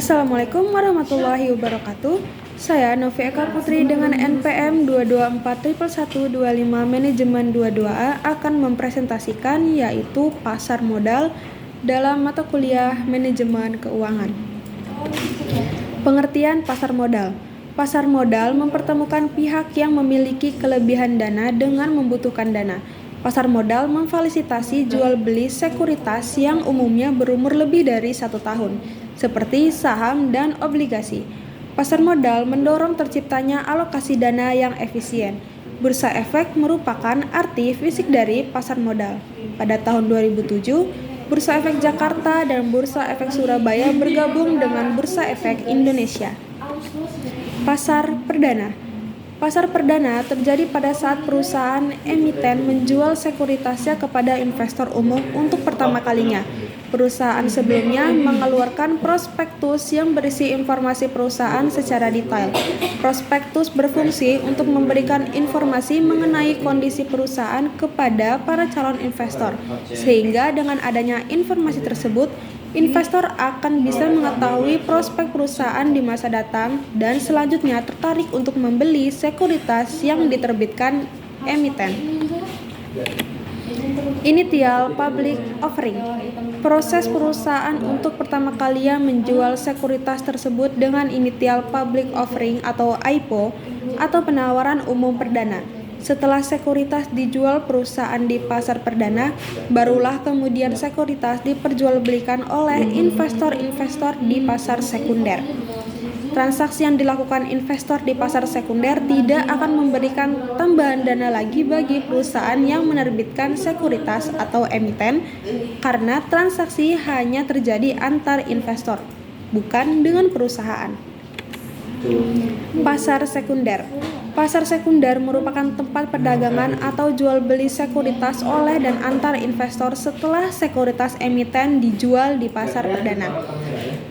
Assalamualaikum warahmatullahi wabarakatuh. Saya Novi Eka Putri dengan NPM 2241125 Manajemen 22A akan mempresentasikan yaitu pasar modal dalam mata kuliah Manajemen Keuangan. Pengertian pasar modal. Pasar modal mempertemukan pihak yang memiliki kelebihan dana dengan membutuhkan dana. Pasar modal memfasilitasi jual beli sekuritas yang umumnya berumur lebih dari 1 tahun, seperti saham dan obligasi. Pasar modal mendorong terciptanya alokasi dana yang efisien. Bursa efek merupakan arti fisik dari pasar modal. Pada tahun 2007, Bursa Efek Jakarta dan Bursa Efek Surabaya bergabung dengan Bursa Efek Indonesia. Pasar perdana. Pasar perdana terjadi pada saat perusahaan emiten menjual sekuritasnya kepada investor umum untuk pertama kalinya. Perusahaan sebelumnya mengeluarkan prospektus yang berisi informasi perusahaan secara detail. Prospektus berfungsi untuk memberikan informasi mengenai kondisi perusahaan kepada para calon investor, sehingga dengan adanya informasi tersebut, investor akan bisa mengetahui prospek perusahaan di masa datang dan selanjutnya tertarik untuk membeli sekuritas yang diterbitkan emiten. Initial Public Offering. Proses perusahaan untuk pertama kalinya menjual sekuritas tersebut dengan Initial Public Offering atau IPO atau penawaran umum perdana. Setelah sekuritas dijual perusahaan di pasar perdana, barulah kemudian sekuritas diperjualbelikan oleh investor-investor di pasar sekunder. Transaksi yang dilakukan investor di pasar sekunder tidak akan memberikan tambahan dana lagi bagi perusahaan yang menerbitkan sekuritas atau emiten, karena transaksi hanya terjadi antar investor, bukan dengan perusahaan. Pasar sekunder. Pasar sekunder merupakan tempat perdagangan atau jual beli sekuritas oleh dan antar investor setelah sekuritas emiten dijual di pasar perdana.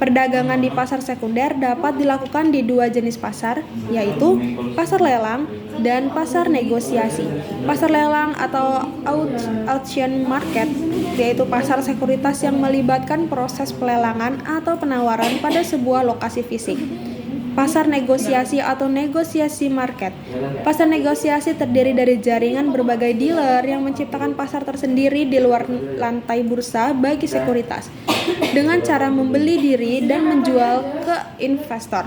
Perdagangan di pasar sekunder dapat dilakukan di dua jenis pasar, yaitu pasar lelang dan pasar negosiasi. Pasar lelang atau auction market yaitu pasar sekuritas yang melibatkan proses pelelangan atau penawaran pada sebuah lokasi fisik. Pasar negosiasi atau negosiasi market. Pasar negosiasi terdiri dari jaringan berbagai dealer yang menciptakan pasar tersendiri di luar lantai bursa bagi sekuritas, dengan cara membeli diri dan menjual ke investor.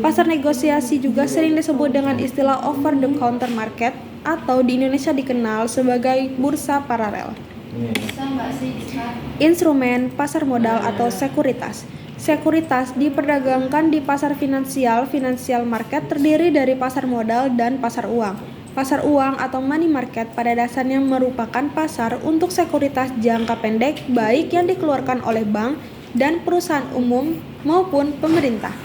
Pasar negosiasi juga sering disebut dengan istilah over the counter market atau di Indonesia dikenal sebagai bursa paralel. Instrumen pasar modal atau sekuritas. Sekuritas diperdagangkan di pasar finansial market terdiri dari pasar modal dan pasar uang. Pasar uang atau money market pada dasarnya merupakan pasar untuk sekuritas jangka pendek baik yang dikeluarkan oleh bank dan perusahaan umum maupun pemerintah.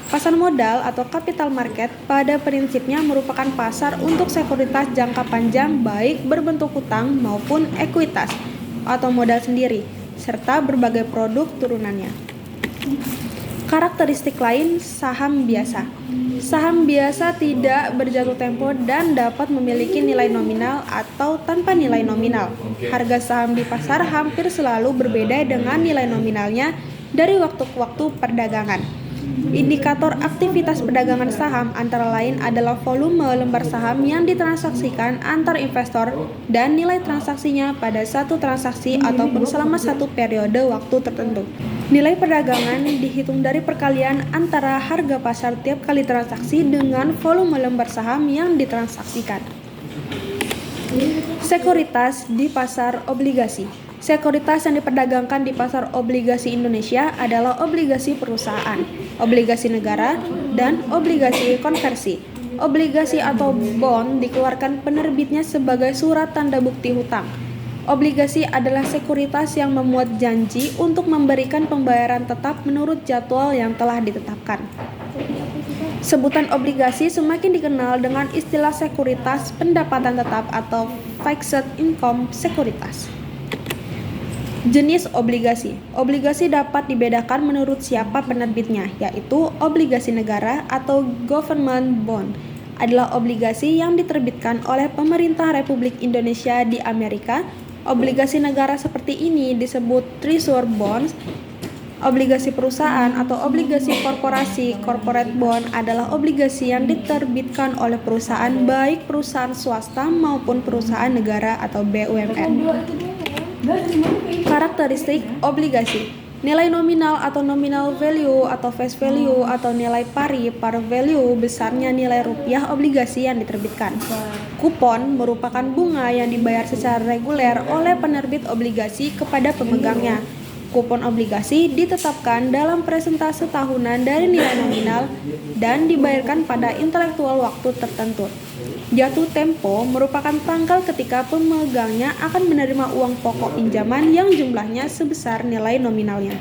Pasar modal atau capital market pada prinsipnya merupakan pasar untuk sekuritas jangka panjang baik berbentuk hutang maupun ekuitas atau modal sendiri, serta berbagai produk turunannya. Karakteristik lain saham biasa. Saham biasa tidak berjatuh tempo dan dapat memiliki nilai nominal atau tanpa nilai nominal. Harga saham di pasar hampir selalu berbeda dengan nilai nominalnya dari waktu ke waktu perdagangan. Indikator aktivitas perdagangan saham antara lain adalah volume lembar saham yang ditransaksikan antar investor dan nilai transaksinya pada satu transaksi ataupun selama satu periode waktu tertentu. Nilai perdagangan dihitung dari perkalian antara harga pasar tiap kali transaksi dengan volume lembar saham yang ditransaksikan. Sekuritas di pasar obligasi. Sekuritas yang diperdagangkan di pasar obligasi Indonesia adalah obligasi perusahaan, obligasi negara, dan obligasi konversi. Obligasi atau bond dikeluarkan penerbitnya sebagai surat tanda bukti hutang. Obligasi adalah sekuritas yang memuat janji untuk memberikan pembayaran tetap menurut jadwal yang telah ditetapkan. Sebutan obligasi semakin dikenal dengan istilah sekuritas pendapatan tetap atau fixed income sekuritas. Jenis obligasi. Obligasi dapat dibedakan menurut siapa penerbitnya, yaitu obligasi negara atau government bond adalah obligasi yang diterbitkan oleh pemerintah Republik Indonesia di Amerika. Obligasi negara seperti ini disebut treasury bonds. Obligasi perusahaan atau obligasi korporasi, corporate bond, adalah obligasi yang diterbitkan oleh perusahaan, baik perusahaan swasta maupun perusahaan negara atau BUMN. Karakteristik obligasi: nilai nominal atau nominal value atau face value atau nilai pari par value besarnya nilai rupiah obligasi yang diterbitkan. Kupon merupakan bunga yang dibayar secara reguler oleh penerbit obligasi kepada pemegangnya. Kupon obligasi ditetapkan dalam persentase tahunan dari nilai nominal dan dibayarkan pada intelektual waktu tertentu. Jatuh tempo merupakan tanggal ketika pemegangnya akan menerima uang pokok pinjaman yang jumlahnya sebesar nilai nominalnya.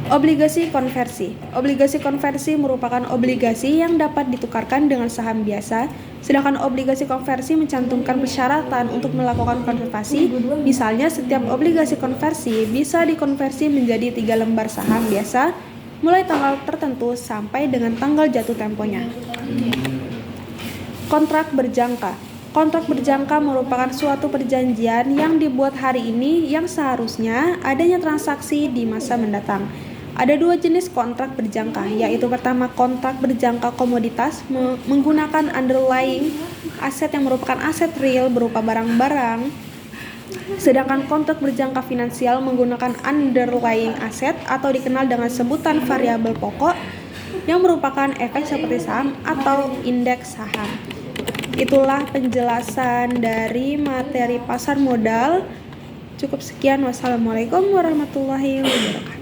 Obligasi konversi. Obligasi konversi merupakan obligasi yang dapat ditukarkan dengan saham biasa, sedangkan obligasi konversi mencantumkan persyaratan untuk melakukan konversi. Misalnya, setiap obligasi konversi bisa dikonversi menjadi 3 lembar saham biasa mulai tanggal tertentu sampai dengan tanggal jatuh temponya. Kontrak berjangka. Kontrak berjangka merupakan suatu perjanjian yang dibuat hari ini yang seharusnya adanya transaksi di masa mendatang. Ada 2 jenis kontrak berjangka, yaitu pertama kontrak berjangka komoditas menggunakan underlying aset yang merupakan aset real berupa barang-barang, sedangkan kontrak berjangka finansial menggunakan underlying aset atau dikenal dengan sebutan variabel pokok yang merupakan efek seperti saham atau indeks saham. Itulah penjelasan dari materi pasar modal. Cukup sekian. Wassalamualaikum warahmatullahi wabarakatuh.